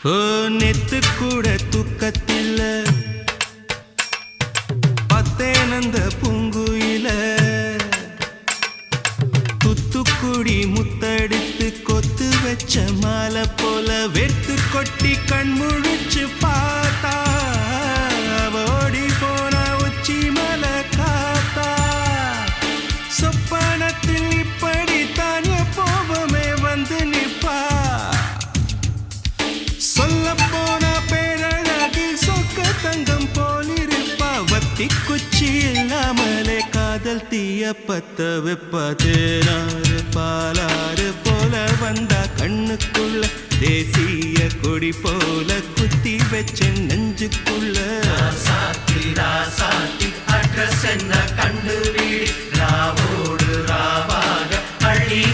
ஓ நெத்து கூட தூக்கத்தில்ல பத்தேனந்த பூங்குயில துத்துக்குடி முத்தடித்து கொத்து வச்ச மாலை போல வெத்து கொட்டி கண் முழிச்சு பார்த்தா ஓடி போன உச்சி மலை காத்தா சொப்பனத்தில் இப்படி தானே போவமே வந்து நிப்பா சொல்ல போன பேரழகில் சொக்க தங்கம் போலிருப்பா வத்தி குச்சி இல்லாமலே காதல் தீய பத்த வெப்ப தேனாறு பாலாறு போல வந்தா கண்ணுக்குள்ள தேசிய கொடி போல குத்தி வச்ச நெஞ்சுக்குள்ள ராசாத்தி ராசாத்தி அட்ரஸ் என்ன